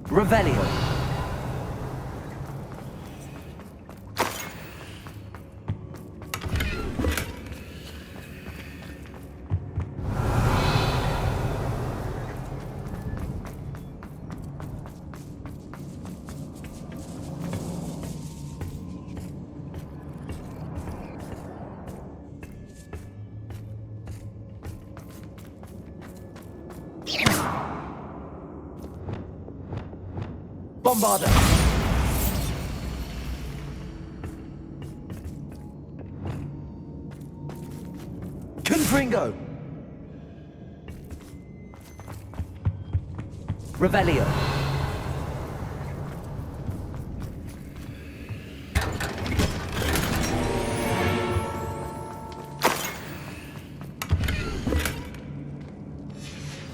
Revelio. Bombarder. Confringo. Revelio.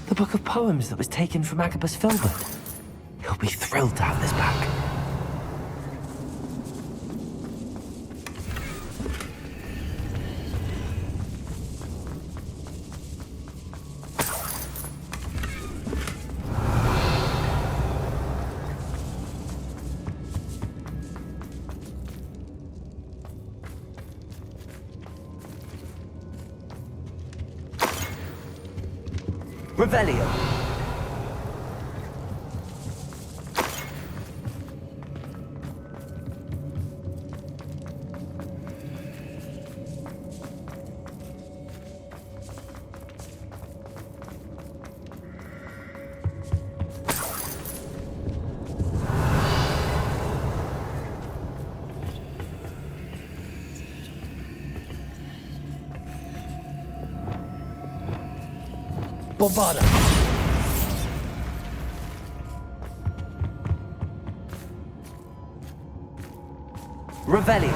The book of poems that was taken from Agabus Filbert. He'll be thrilled to have this back. Revelio. Bombarder. Revelio.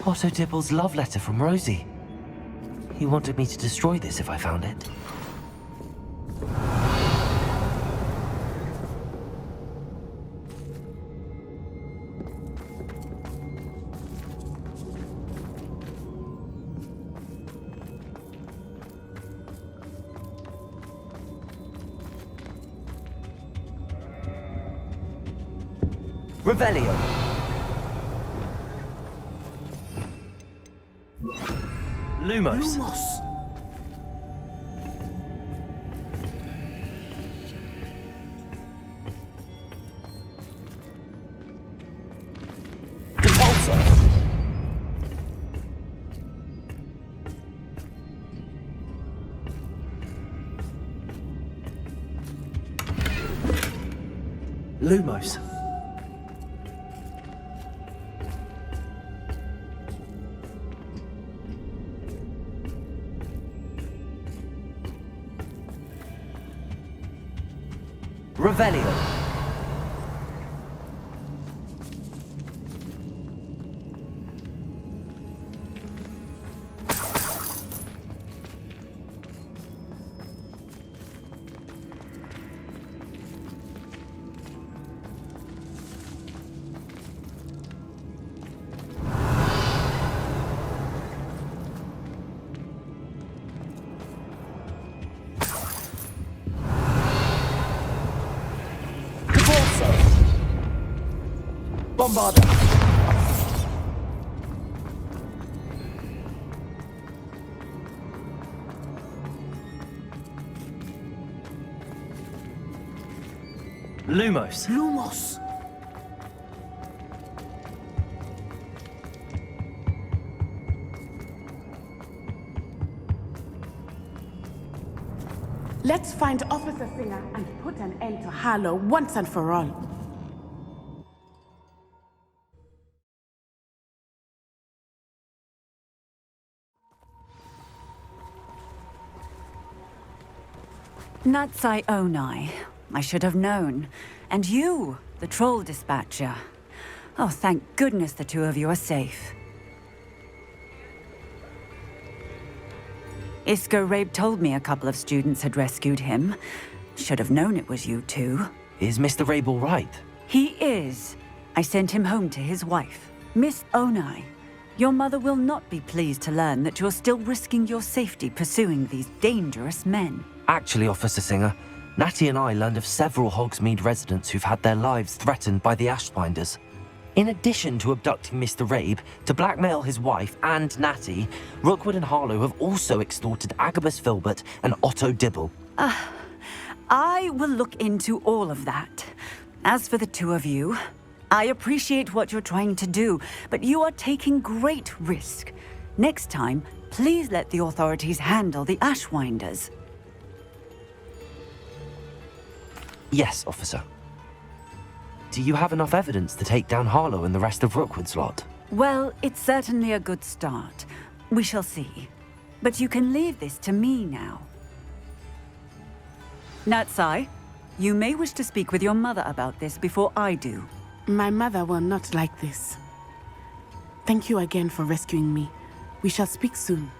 Otto Dibble's love letter from Rosie. He wanted me to destroy this if I found it. Revelio. Lumos. Repulsor. Lumos. Revelio. Bombarder. Lumos. Lumos. Let's find Officer Singer and put an end to Harlow once and for all. Natsai Onai. I should have known. And you, the troll dispatcher. Oh, thank goodness the two of you are safe. Isco Rabe told me a couple of students had rescued him. Should have known it was you two. Is Mr. Rabe all right? He is. I sent him home to his wife, Miss Onai. Your mother will not be pleased to learn that you're still risking your safety pursuing these dangerous men. Actually, Officer Singer, Natty and I learned of several Hogsmeade residents who've had their lives threatened by the Ashbinders. In addition to abducting Mr. Rabe to blackmail his wife and Natty, Rookwood and Harlow have also extorted Agabus Filbert and Otto Dibble. I will look into all of that. As for the two of you, I appreciate what you're trying to do, but you are taking great risk. Next time, please let the authorities handle the Ashwinders. Yes, officer. Do you have enough evidence to take down Harlow and the rest of Rookwood's lot? Well, it's certainly a good start. We shall see. But you can leave this to me now. Natsai, you may wish to speak with your mother about this before I do. My mother will not like this. Thank you again for rescuing me. We shall speak soon.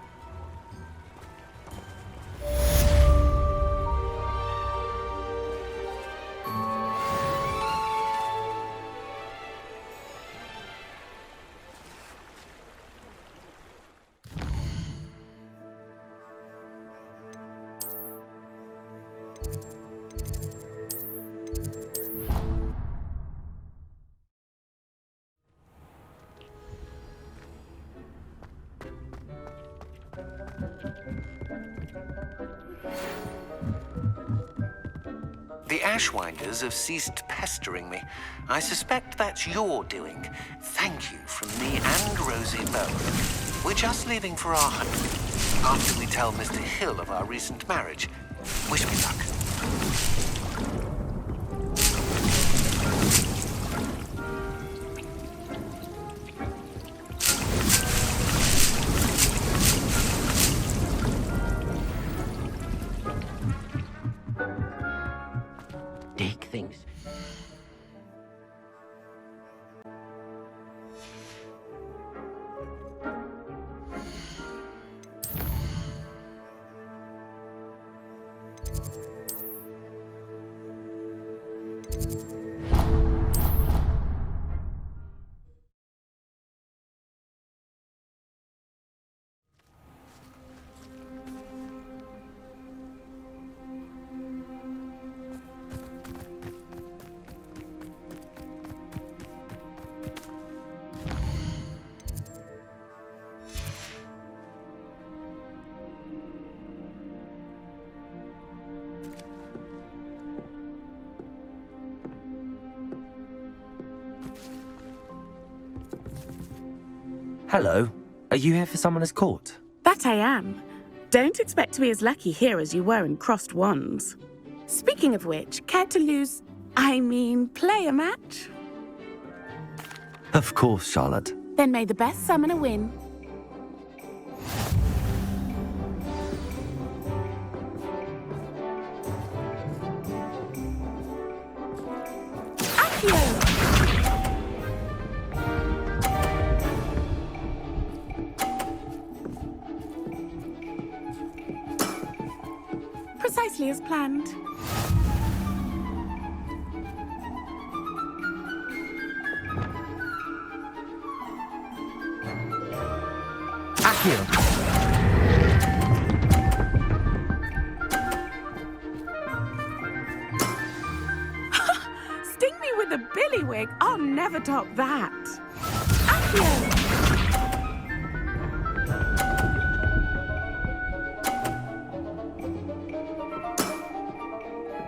The Ashwinders have ceased pestering me. I suspect that's your doing. Thank you from me and Rosie both. We're just leaving for our home. After we tell Mr. Hill of our recent marriage. Wish me luck. Dig things. Hello. Are you here for Summoner's Court? That I am. Don't expect to be as lucky here as you were in Crossed Wands. Speaking of which, care to play a match? Of course, Charlotte. Then may the best summoner win. Accio! Precisely as planned. Accio! Sting me with a billywig. I'll never top that. Accio!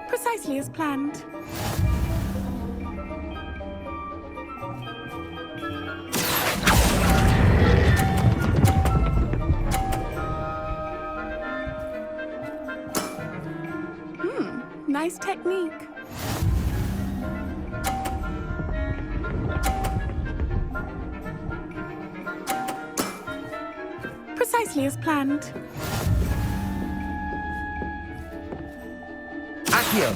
Precisely as planned. Nice technique. Precisely as planned. Accio!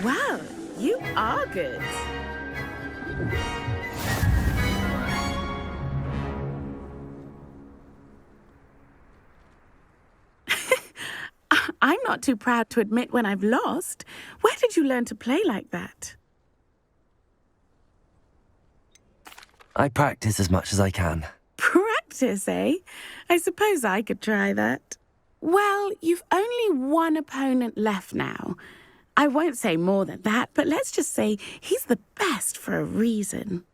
Wow, you are good. I'm not too proud to admit when I've lost. Where did you learn to play like that? I practice as much as I can. Practice, eh? I suppose I could try that. Well, you've only one opponent left now. I won't say more than that, but let's just say he's the best for a reason.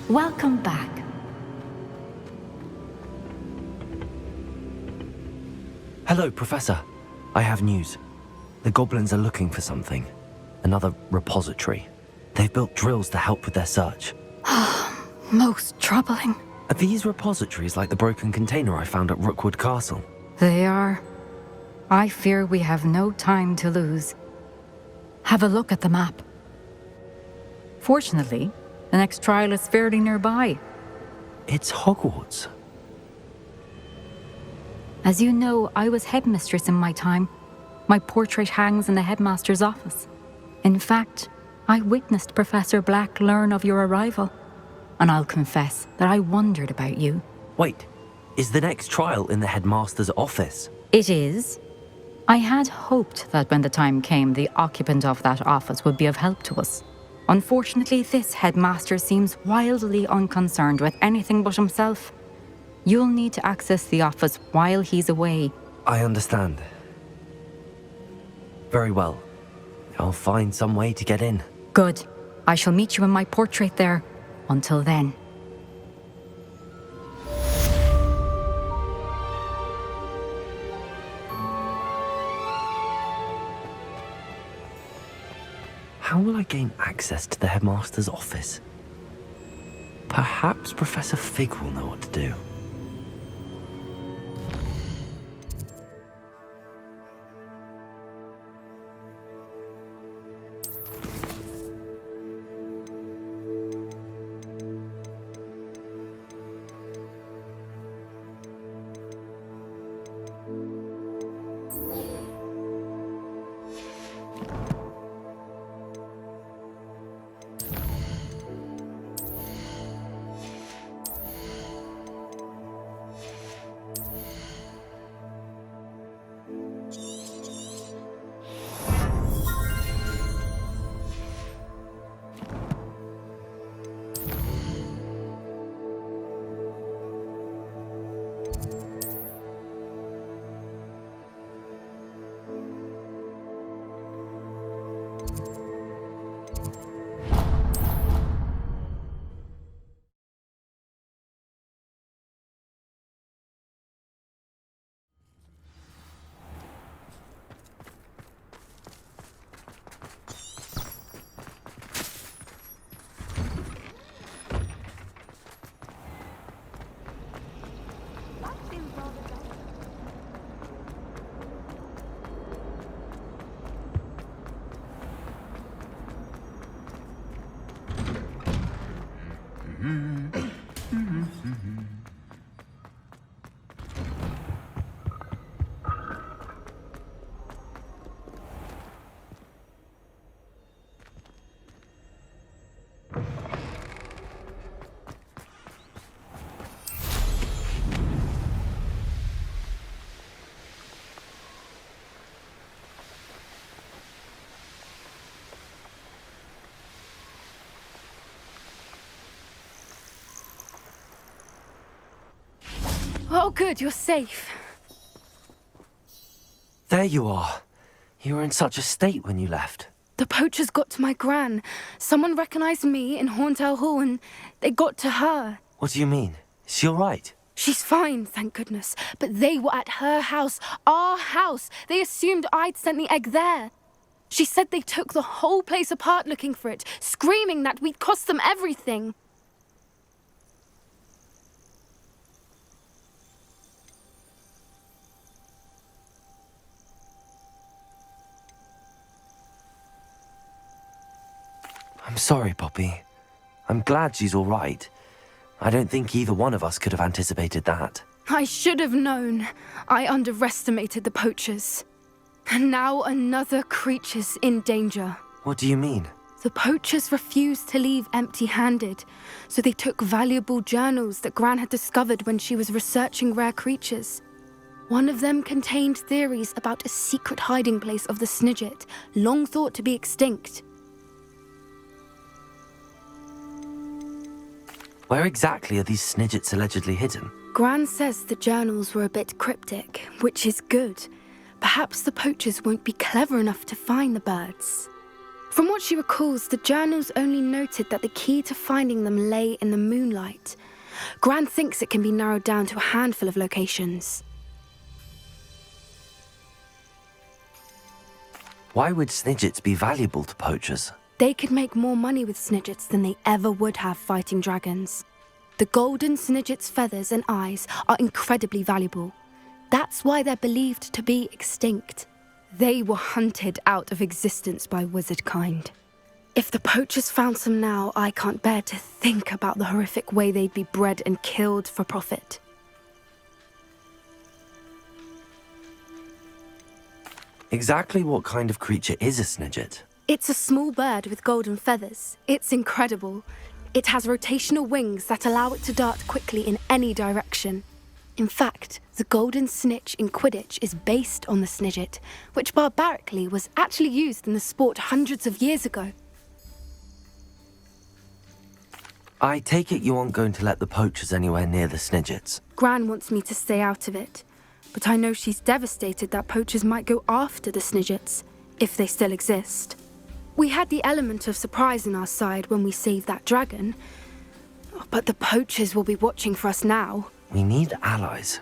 Welcome back. Hello, Professor. I have news. The goblins are looking for something. Another repository. They've built drills to help with their search. Most troubling. Are these repositories like the broken container I found at Rookwood Castle? They are. I fear we have no time to lose. Have a look at the map. Fortunately, the next trial is fairly nearby. It's Hogwarts. As you know, I was headmistress in my time. My portrait hangs in the headmaster's office. In fact, I witnessed Professor Black learn of your arrival. And I'll confess that I wondered about you. Wait, is the next trial in the headmaster's office? It is. I had hoped that when the time came, the occupant of that office would be of help to us. Unfortunately, this headmaster seems wildly unconcerned with anything but himself. You'll need to access the office while he's away. I understand. Very well. I'll find some way to get in. Good. I shall meet you in my portrait there. Until then. How will I gain access to the headmaster's office? Perhaps Professor Fig will know what to do. Oh, good, you're safe. There you are. You were in such a state when you left. The poachers got to my gran. Someone recognized me in Horndale Hall and they got to her. What do you mean? Is she all right? She's fine, thank goodness. But they were at her house, our house. They assumed I'd sent the egg there. She said they took the whole place apart looking for it, screaming that we'd cost them everything. I'm sorry, Poppy. I'm glad she's all right. I don't think either one of us could have anticipated that. I should have known. I underestimated the poachers. And now another creature's in danger. What do you mean? The poachers refused to leave empty-handed, so they took valuable journals that Gran had discovered when she was researching rare creatures. One of them contained theories about a secret hiding place of the Snidget, long thought to be extinct. Where exactly are these Snidgets allegedly hidden? Gran says the journals were a bit cryptic, which is good. Perhaps the poachers won't be clever enough to find the birds. From what she recalls, the journals only noted that the key to finding them lay in the moonlight. Gran thinks it can be narrowed down to a handful of locations. Why would Snidgets be valuable to poachers? They could make more money with Snidgets than they ever would have fighting dragons. The golden Snidget's feathers and eyes are incredibly valuable. That's why they're believed to be extinct. They were hunted out of existence by wizard kind. If the poachers found some now, I can't bear to think about the horrific way they'd be bred and killed for profit. Exactly what kind of creature is a Snidget? It's a small bird with golden feathers. It's incredible. It has rotational wings that allow it to dart quickly in any direction. In fact, the golden snitch in Quidditch is based on the Snidget, which barbarically was actually used in the sport hundreds of years ago. I take it you aren't going to let the poachers anywhere near the Snidgets. Gran wants me to stay out of it, but I know she's devastated that poachers might go after the Snidgets, if they still exist. We had the element of surprise on our side when we saved that dragon, but the poachers will be watching for us now. We need allies.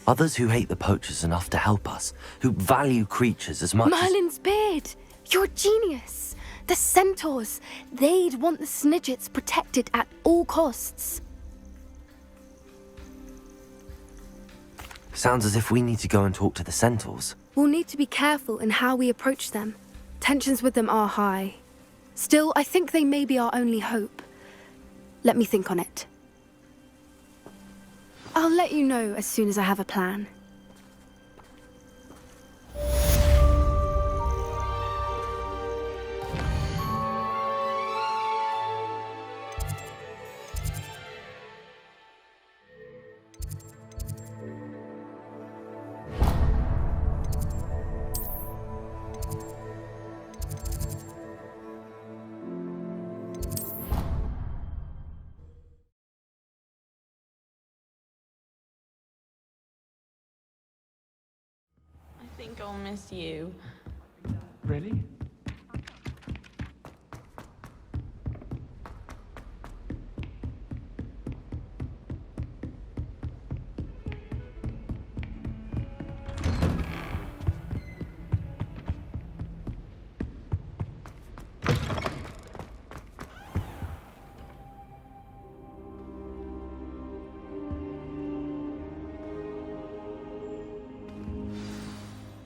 Others who hate the poachers enough to help us, who value creatures as much Merlin's beard! You're a genius! The centaurs! They'd want the Snidgets protected at all costs. Sounds as if we need to go and talk to the centaurs. We'll need to be careful in how we approach them. Tensions with them are high. Still, I think they may be our only hope. Let me think on it. I'll let you know as soon as I have a plan. I think I'll miss you. Really?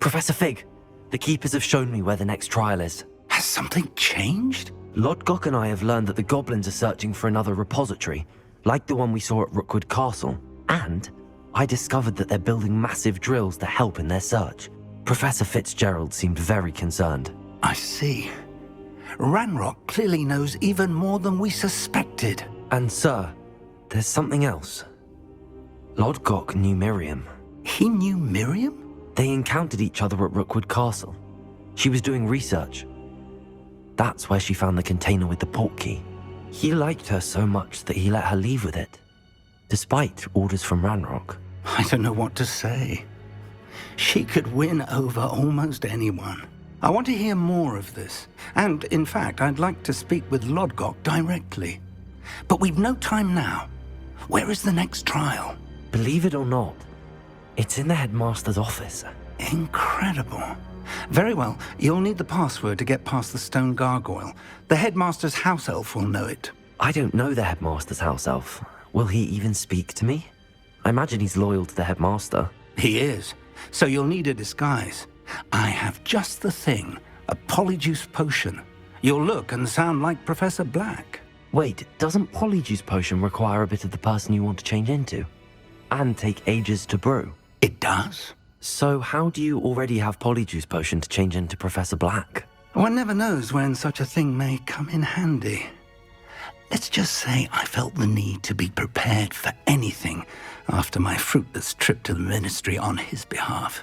Professor Fig, the Keepers have shown me where the next trial is. Has something changed? Lodgok and I have learned that the goblins are searching for another repository, like the one we saw at Rookwood Castle. And I discovered that they're building massive drills to help in their search. Professor Fitzgerald seemed very concerned. I see. Ranrock clearly knows even more than we suspected. And sir, there's something else. Lodgok knew Miriam. He knew Miriam? They encountered each other at Rookwood Castle. She was doing research. That's where she found the container with the portkey. He liked her so much that he let her leave with it, despite orders from Ranrock. I don't know what to say. She could win over almost anyone. I want to hear more of this. And, in fact, I'd like to speak with Lodgok directly. But we've no time now. Where is the next trial? Believe it or not, it's in the headmaster's office. Incredible. Very well, you'll need the password to get past the stone gargoyle. The headmaster's house elf will know it. I don't know the headmaster's house elf. Will he even speak to me? I imagine he's loyal to the headmaster. He is. So you'll need a disguise. I have just the thing. A polyjuice potion. You'll look and sound like Professor Black. Wait, doesn't Polyjuice Potion require a bit of the person you want to change into? And take ages to brew? It does. So how do you already have Polyjuice Potion to change into Professor Black? One never knows when such a thing may come in handy. Let's just say I felt the need to be prepared for anything after my fruitless trip to the ministry on his behalf.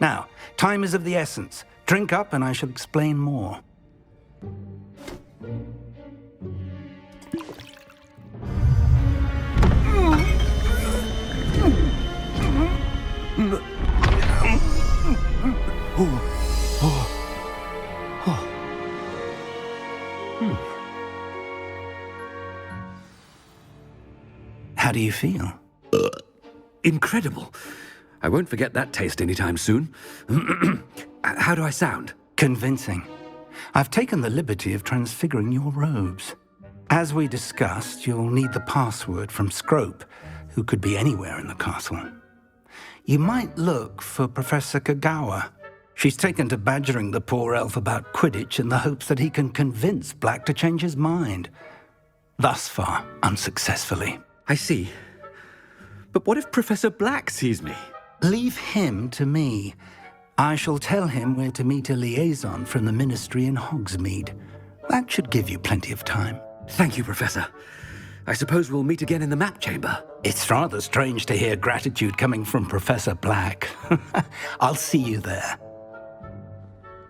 Now, time is of the essence. Drink up and I shall explain more. How do you feel? Incredible. I won't forget that taste anytime soon. How do I sound? Convincing. I've taken the liberty of transfiguring your robes. As we discussed, you'll need the password from Scrope, who could be anywhere in the castle. You might look for Professor Kagawa. She's taken to badgering the poor elf about Quidditch in the hopes that he can convince Black to change his mind. Thus far, unsuccessfully. I see. But what if Professor Black sees me? Leave him to me. I shall tell him where to meet a liaison from the ministry in Hogsmeade. That should give you plenty of time. Thank you, Professor. I suppose we'll meet again in the map chamber. It's rather strange to hear gratitude coming from Professor Black. I'll see you there.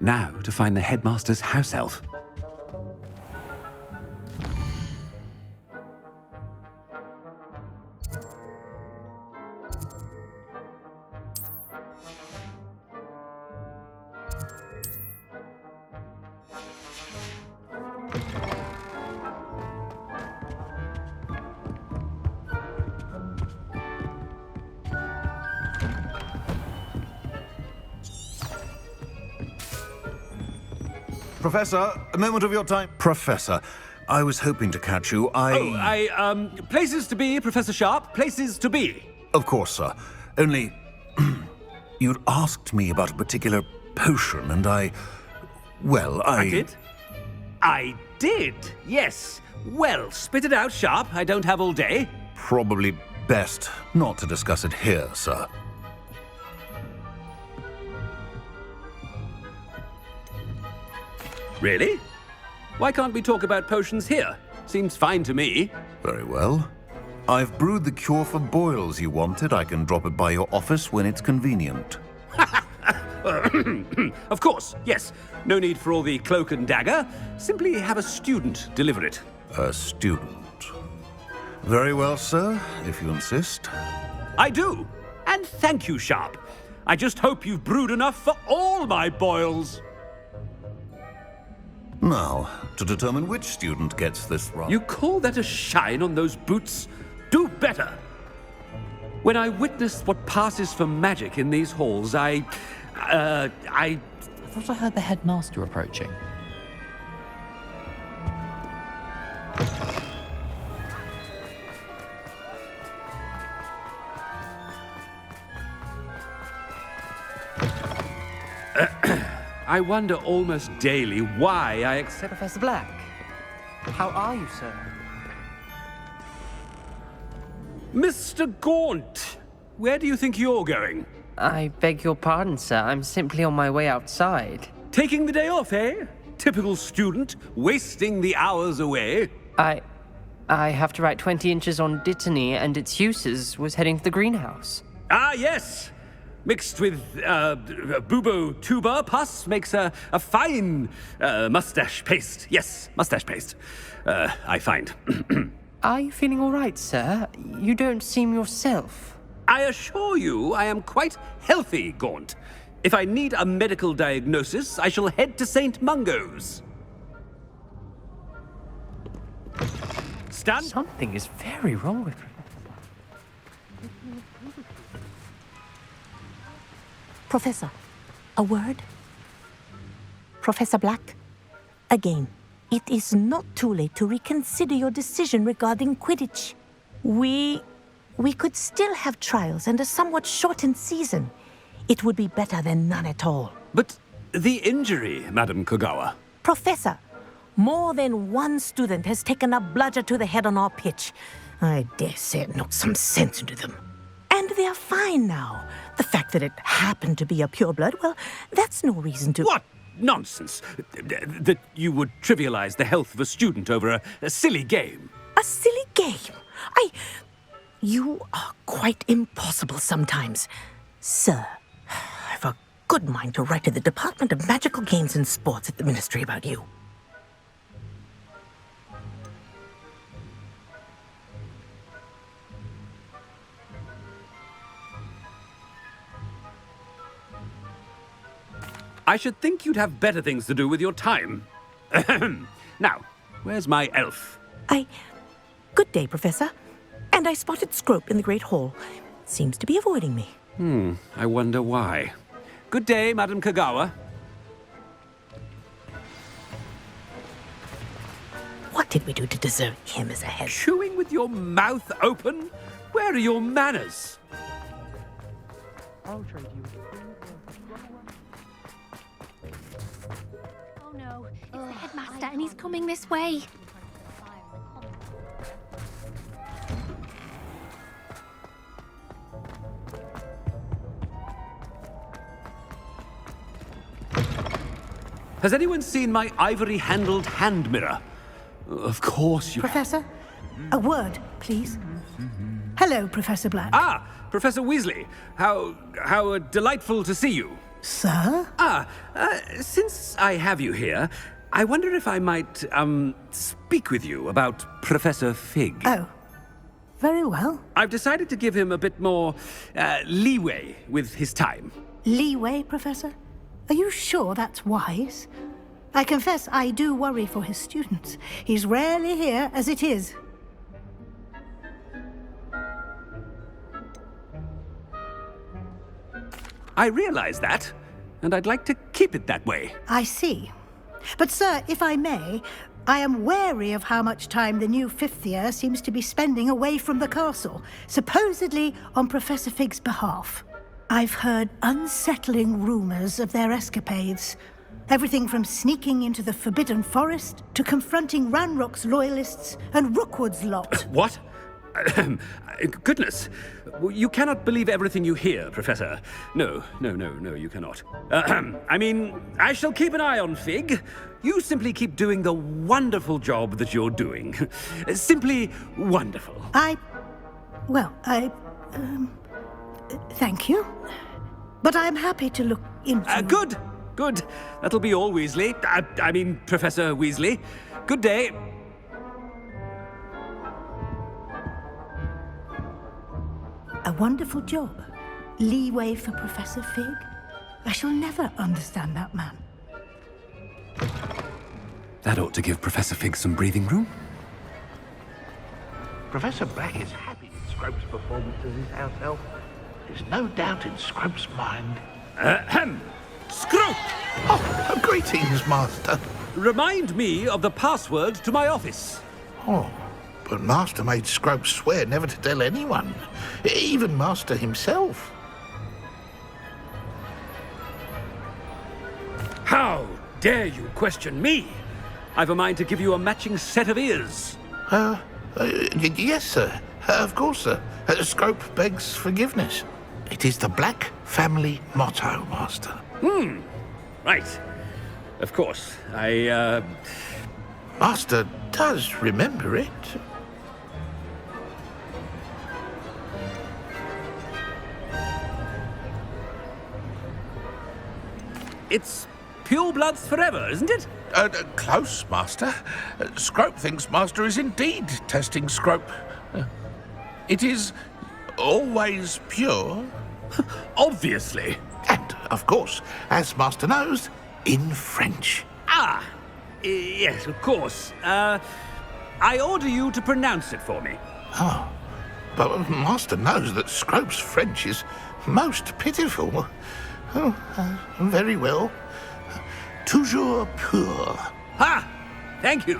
Now to find the headmaster's house elf. Professor, a moment of your time. Professor, I was hoping to catch you. Places to be, Professor Sharp, places to be. Of course, sir. Only, you'd asked me about a particular potion, and I did? I did, yes. Well, spit it out, Sharp. I don't have all day. Probably best not to discuss it here, sir. Really? Why can't we talk about potions here? Seems fine to me. Very well. I've brewed the cure for boils you wanted. I can drop it by your office when it's convenient. Of course, yes. No need for all the cloak and dagger. Simply have a student deliver it. A student. Very well, sir, if you insist. I do. And thank you, Sharp. I just hope you've brewed enough for all my boils. Now, to determine which student gets this right. You call that a shine on those boots? Do better. When I witness what passes for magic in these halls, I thought I heard the headmaster approaching. I wonder almost daily why I accept... Professor Black, how are you, sir? Mr. Gaunt, where do you think you're going? I beg your pardon, sir. I'm simply on my way outside. Taking the day off, eh? Typical student, wasting the hours away. I have to write 20 inches on Dittany and its uses. Was heading to the greenhouse. Ah, yes. Mixed with bubo tuber pus makes a fine mustache paste. Yes, mustache paste. I find. Are you feeling all right, sir? You don't seem yourself. I assure you I am quite healthy, Gaunt. If I need a medical diagnosis, I shall head to St. Mungo's. Stand. Something is very wrong with you. Professor, a word? Professor Black, again, it is not too late to reconsider your decision regarding Quidditch. We could still have trials and a somewhat shortened season. It would be better than none at all. But the injury, Madam Kogawa. Professor, more than one student has taken a bludger to the head on our pitch. I dare say it knocked some sense into them. And they're fine now. The fact that it happened to be a pureblood, well, that's no reason to... What nonsense! That you would trivialize the health of a student over a silly game. A silly game? You are quite impossible sometimes. Sir, I've a good mind to write to the Department of Magical Games and Sports at the Ministry about you. I should think you'd have better things to do with your time. Now, where's my elf? Good day, Professor. And I spotted Scrope in the Great Hall. Seems to be avoiding me. I wonder why. Good day, Madam Kogawa. What did we do to deserve him as a head? Chewing with your mouth open? Where are your manners? I'll trade you. Oh no, it's the headmaster and he's coming this way. Has anyone seen my ivory-handled hand mirror? Of course you... Professor, a word, please. Hello, Professor Black. Ah, Professor Weasley. How delightful to see you. Sir? Since I have you here, I wonder if I might, speak with you about Professor Fig. Oh, very well. I've decided to give him a bit more, leeway with his time. Leeway, Professor? Are you sure that's wise? I confess I do worry for his students. He's rarely here as it is. I realize that, and I'd like to keep it that way. I see. But, sir, if I may, I am wary of how much time the new fifth year seems to be spending away from the castle, supposedly on Professor Fig's behalf. I've heard unsettling rumors of their escapades. Everything from sneaking into the Forbidden Forest to confronting Ranrock's loyalists and Rookwood's lot. What? Goodness. You cannot believe everything you hear, Professor. No, you cannot. I mean, I shall keep an eye on Fig. You simply keep doing the wonderful job that you're doing. Simply wonderful. Thank you. But I'm happy to look into... Good. That'll be all, Weasley. I mean, Professor Weasley. Good day. A wonderful job. Leeway for Professor Fig. I shall never understand that man. That ought to give Professor Fig some breathing room. Professor Black is happy with Scrope's performance as his house elf. There's no doubt in Scrope's mind. Scrope! Oh, greetings, Master. Remind me of the password to my office. Oh, but Master made Scrope swear never to tell anyone, even Master himself. How dare you question me? I've a mind to give you a matching set of ears. Yes, sir. Of course, sir. Scrope begs forgiveness. It is the Black family motto, Master. Right. Of course. Master does remember it. It's pure bloods forever, isn't it? Close, Master. Scrope thinks Master is indeed testing Scrope. It is always pure. Obviously. And, of course, as Master knows, in French. Yes, of course. I order you to pronounce it for me. Oh, but Master knows that Scrope's French is most pitiful. Very well. Toujours pur. Ha! Thank you.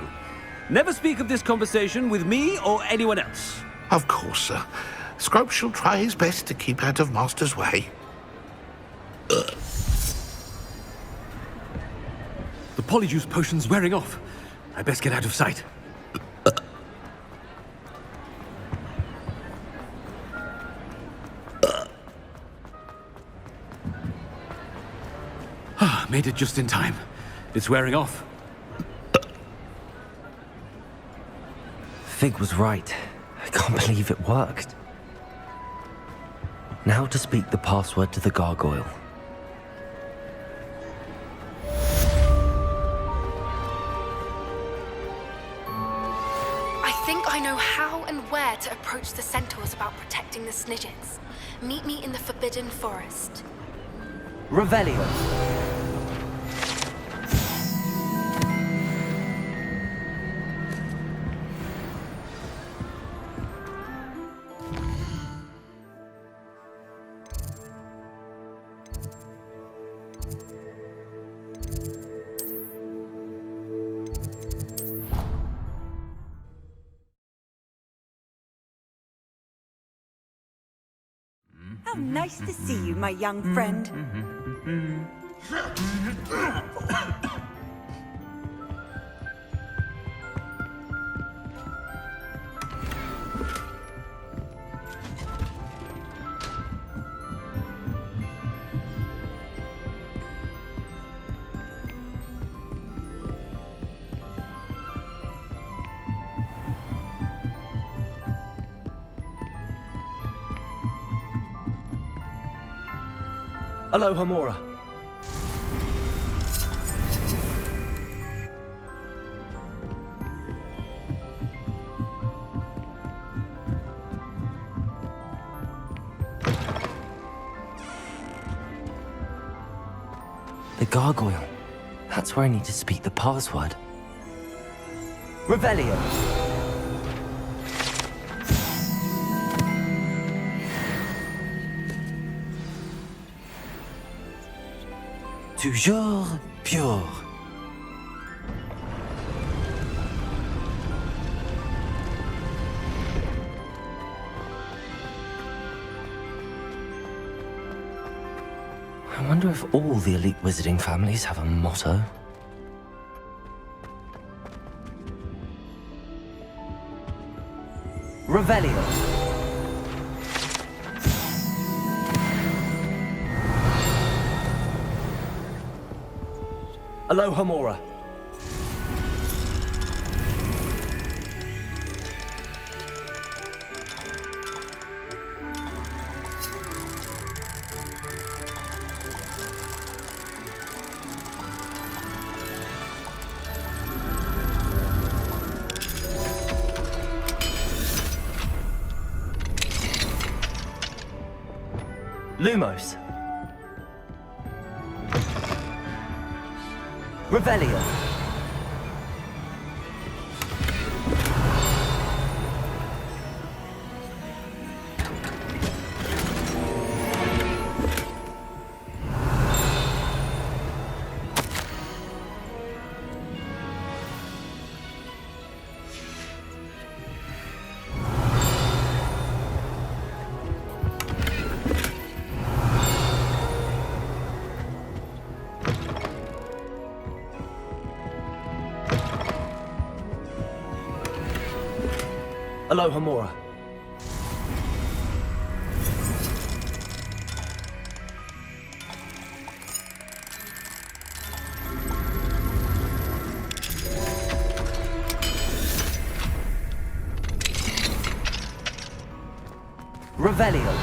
Never speak of this conversation with me or anyone else. Of course, sir. Scrope shall try his best to keep out of Master's way. The polyjuice potion's wearing off. I best get out of sight. Made it just in time. It's wearing off. Fig was right. I can't believe it worked. Now to speak the password to the gargoyle. I think I know how and where to approach the centaurs about protecting the Snidgets. Meet me in the Forbidden Forest. Revelio. How nice to see you, my young friend. Aloha Mora. The gargoyle. That's where I need to speak the password. Revelio. Toujours pure. I wonder if all the elite wizarding families have a motto. Revelio. Aloha Mora. Lumos. Revelio. Aloha Mora. Revelio.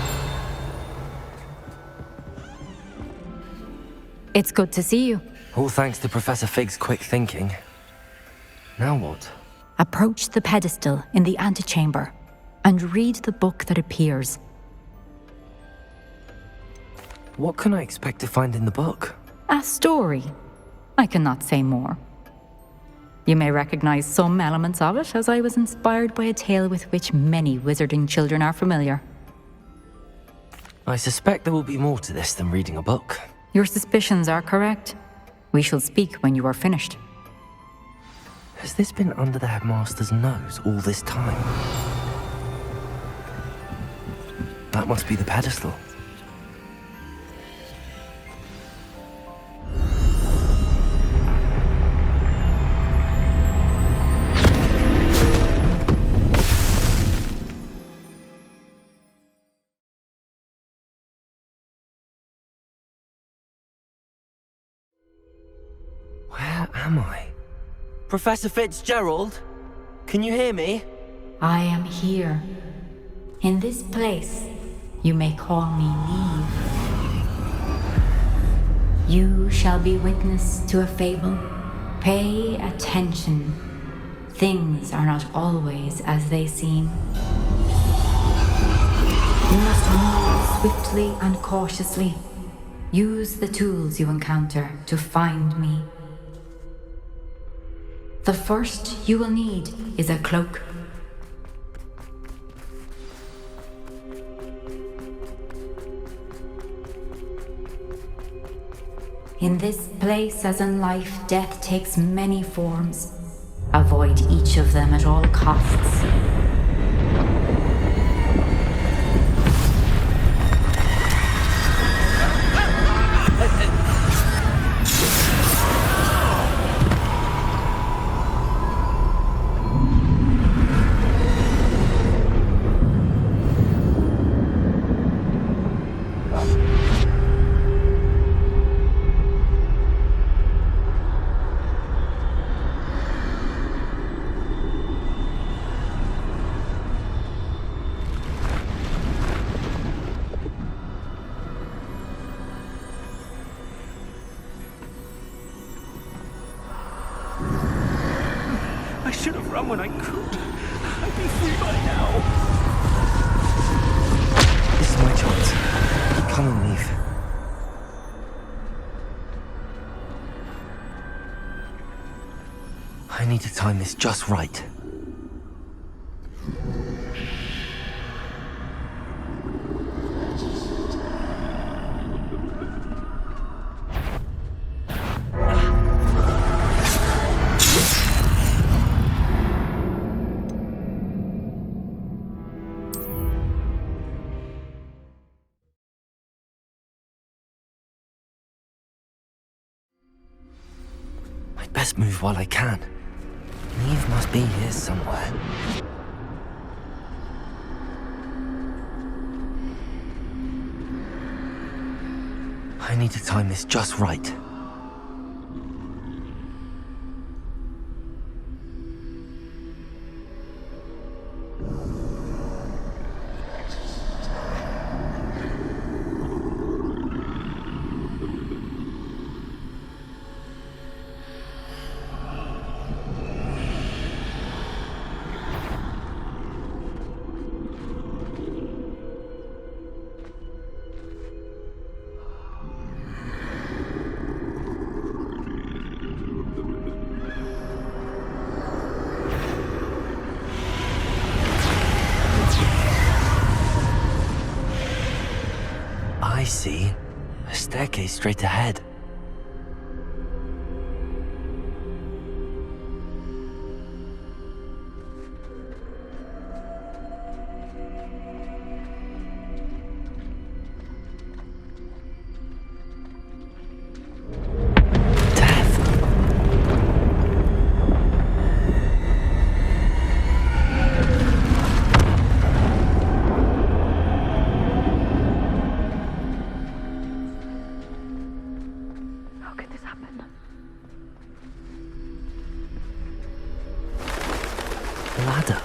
It's good to see you. All thanks to Professor Fig's quick thinking. Now what? Approach the pedestal in the antechamber and read the book that appears. What can I expect to find in the book? A story. I cannot say more. You may recognize some elements of it, as I was inspired by a tale with which many wizarding children are familiar. I suspect there will be more to this than reading a book. Your suspicions are correct. We shall speak when you are finished. Has this been under the headmaster's nose all this time? That must be the pedestal. Where am I? Professor Fitzgerald? Can you hear me? I am here. In this place, you may call me Neve. You shall be witness to a fable. Pay attention. Things are not always as they seem. You must move swiftly and cautiously. Use the tools you encounter to find me. The first you will need is a cloak. In this place, as in life, death takes many forms. Avoid each of them at all costs. I should have run when I could. I'd be free by now. This is my chance. Come on, Neve. I need to time this just right. I'd best move while I can. Neve must be here somewhere. I need to time this just right. I see. A staircase straight ahead. Ladder.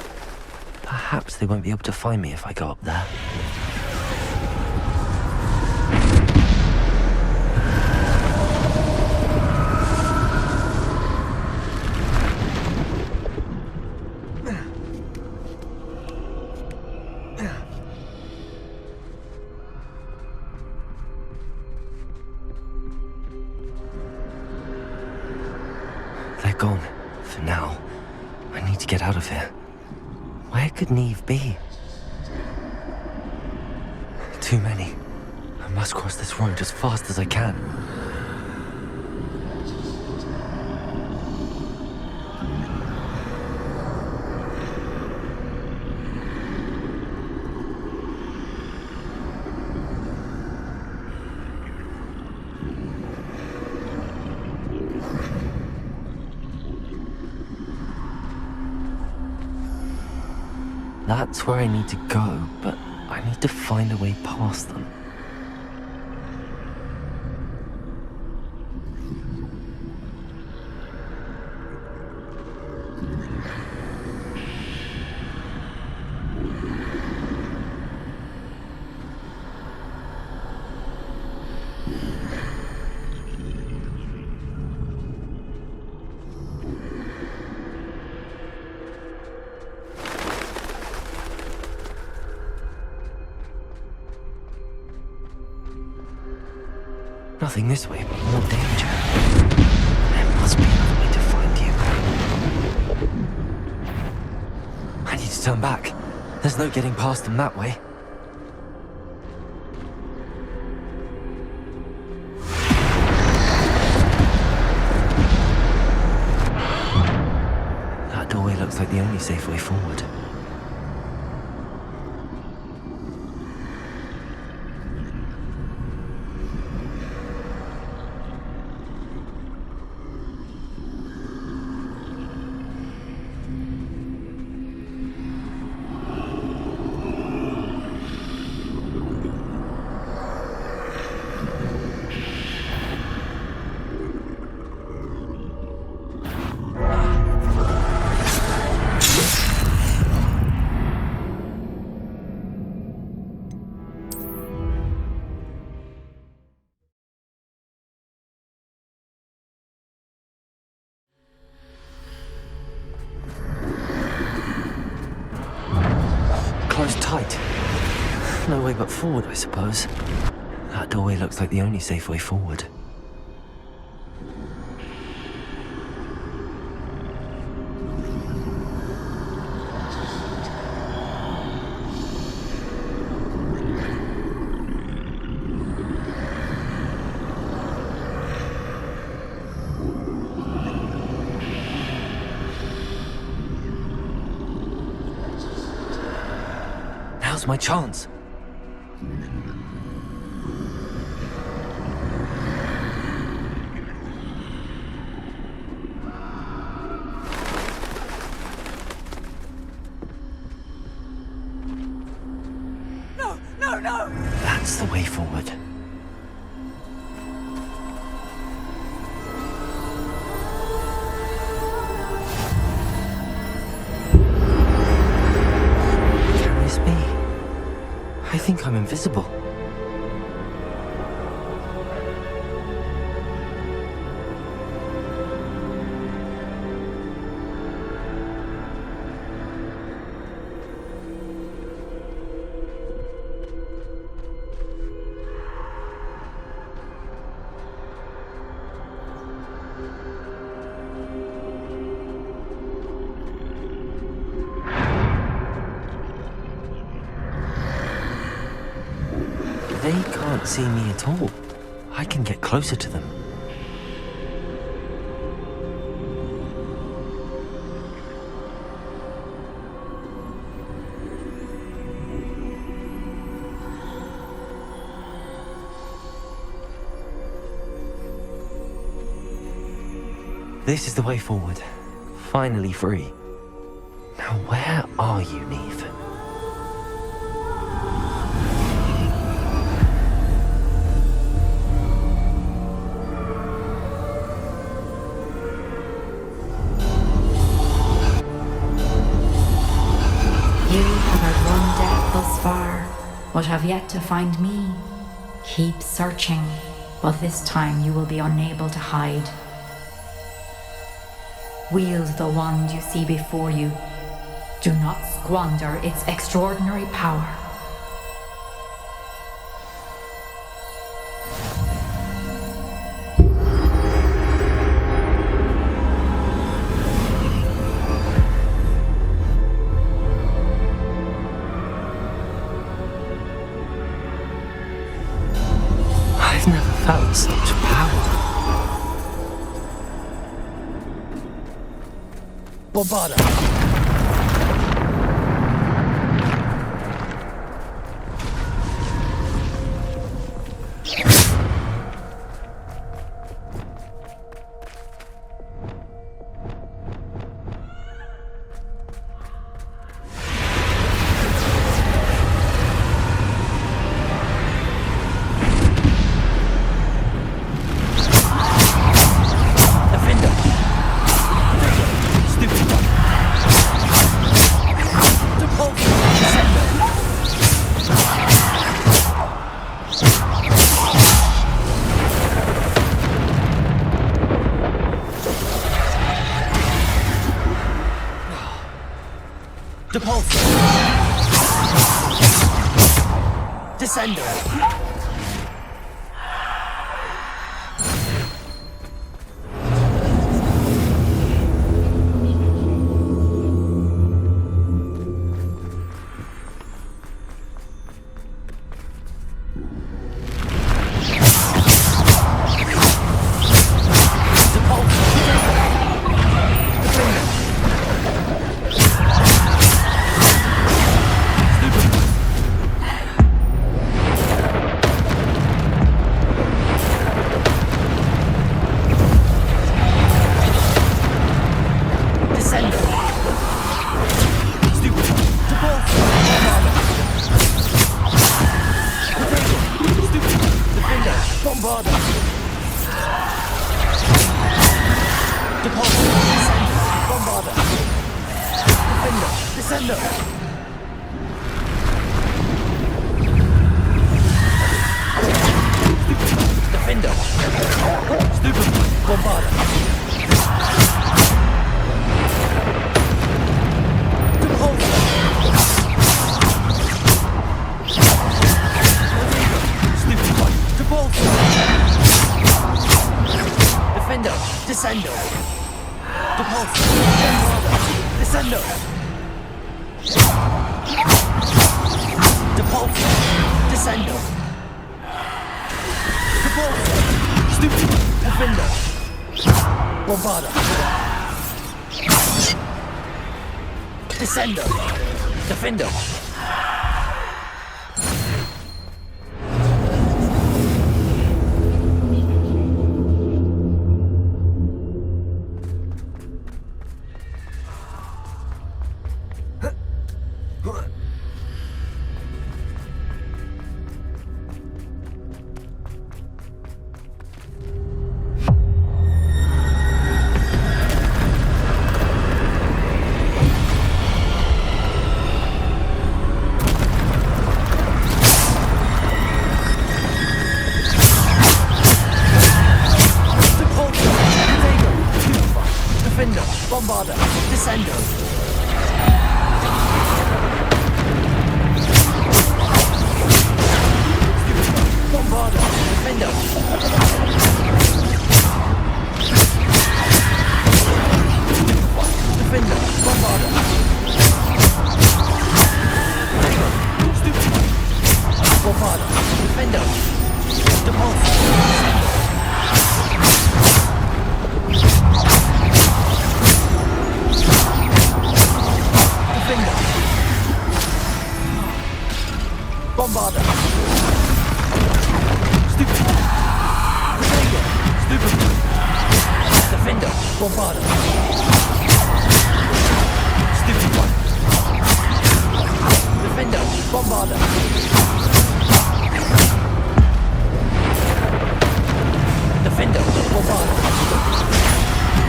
Perhaps they won't be able to find me if I go up there. They're gone. For now. I need to get out of here. Where could Neve be? Too many. I must cross this road as fast as I can. That's where I need to go, but I need to find a way past them. Nothing this way, but more danger. There must be another way to find you. I need to turn back. There's no getting past them that way. That doorway looks like the only safe way forward. Closed tight. No way but forward, I suppose. That doorway looks like the only safe way forward. Now's my chance. forward. Can this be? I think I'm invisible. They can't see me at all. I can get closer to them. This is the way forward. Finally free. Now where are you, Neve? You have outrun death thus far, but have yet to find me. Keep searching, but this time you will be unable to hide. Wield the wand you see before you. Do not squander its extraordinary power. I've never felt such power. Bombarda! Depulso! Descender! Defender! Bombarda! Descendo! Bombarda! Defendo! Defendo! Bombarda! Bombarda! Defendo! Depulso! Defendo! Bombarda! Stupid! Defendo! Stupid! Defendo! Bombarda! Stupid one! Defendo! Bombarda! Defendo! Bombarda!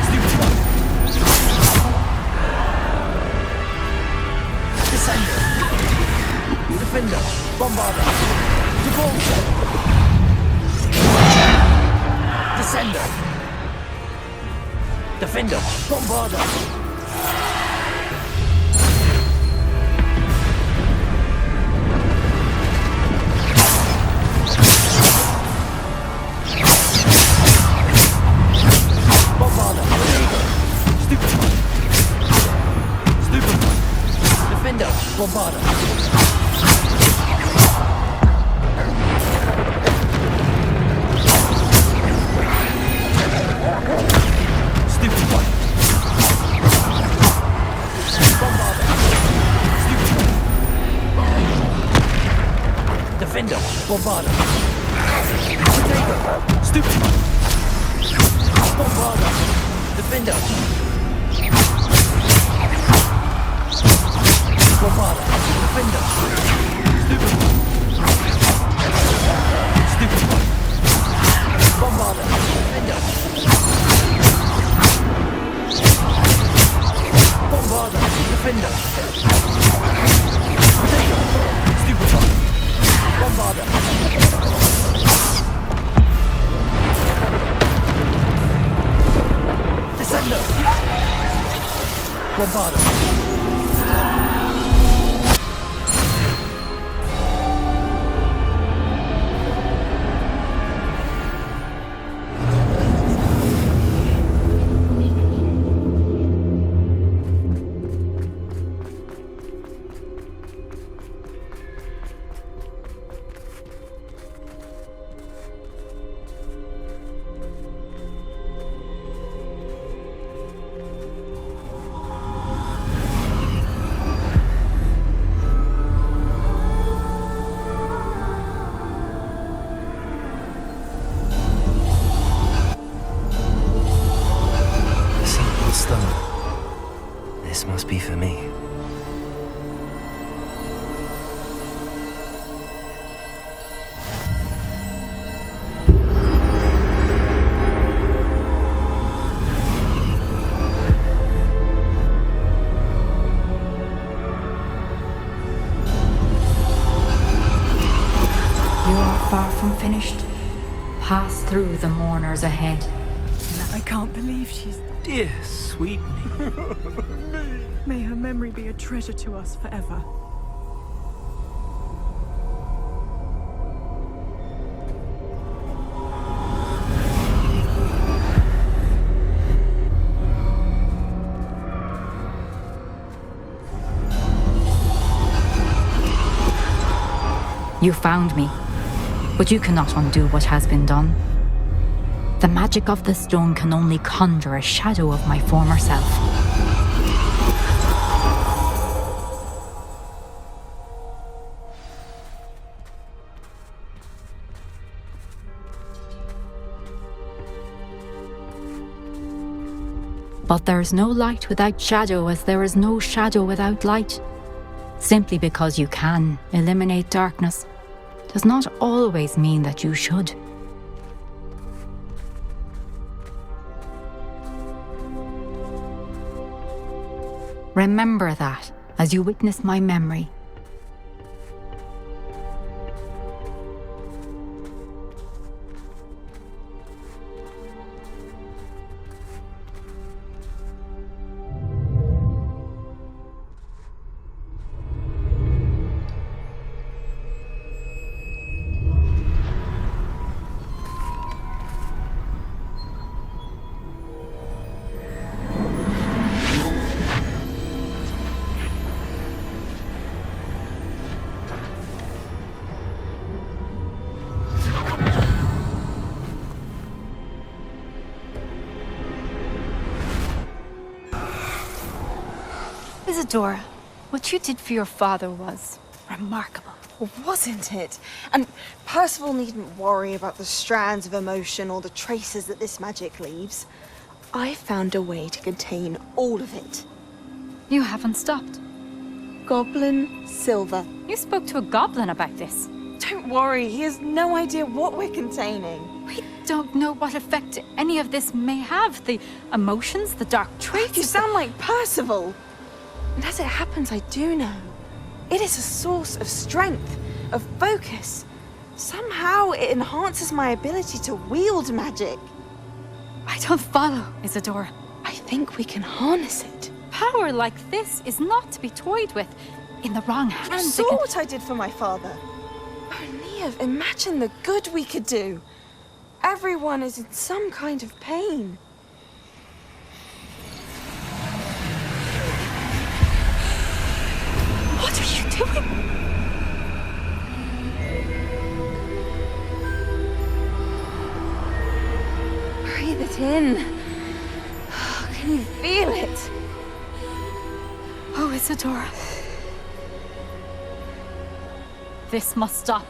Stupid one! Descendo! Defendo! Bombarda! Depulso! Descendo! Defendo! Bombarda! Bombarda! Stupid one! Stupid one! Defendo! Bombarda! Stupid one! Bombarda! Stupid one! Defendo! Bombarda! Potato! Stupid one! Bombarda! Defendo! Bombarda! Defendo! Stupid one! Stupid one! Bombarda! Defendo! Bombarda! Defendo! Potato! Stupid one! Bombarda! Descendo! Bombarda! This must be for me. You are far from finished. Pass through the mourners ahead. I can't believe she's... Dear sweet me. May her memory be a treasure to us forever. You found me, but you cannot undo what has been done. The magic of the stone can only conjure a shadow of my former self. But there is no light without shadow, as there is no shadow without light. Simply because you can eliminate darkness does not always mean that you should. Remember that as you witness my memory. Isadora, what you did for your father was remarkable. Wasn't it? And Percival needn't worry about the strands of emotion or the traces that this magic leaves. I found a way to contain all of it. You haven't stopped. Goblin Silver. You spoke to a goblin about this. Don't worry, he has no idea what we're containing. We don't know what effect any of this may have. The emotions, the dark traits. You sound like Percival. And as it happens, I do know. It is a source of strength, of focus. Somehow it enhances my ability to wield magic. I don't follow, Isadora. I think we can harness it. Power like this is not to be toyed with. In the wrong You hands, saw what I did for my father. Oh, Neve, imagine the good we could do. Everyone is in some kind of pain. What are you doing? Breathe it in. Can you feel it? Oh, Isadora. This must stop.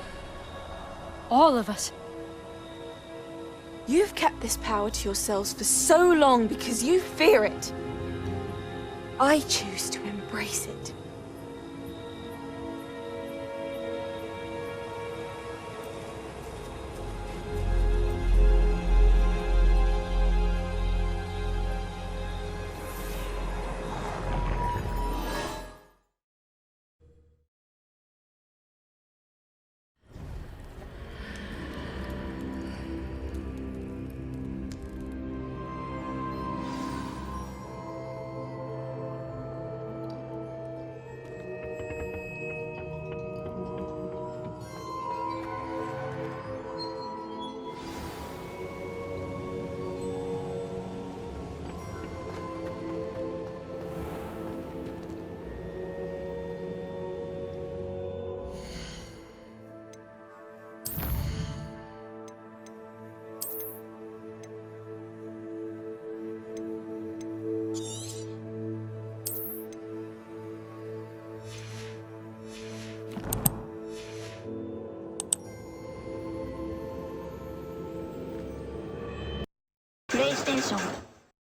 All of it. You've kept this power to yourselves for so long because you fear it. I choose to embrace it. PlayStation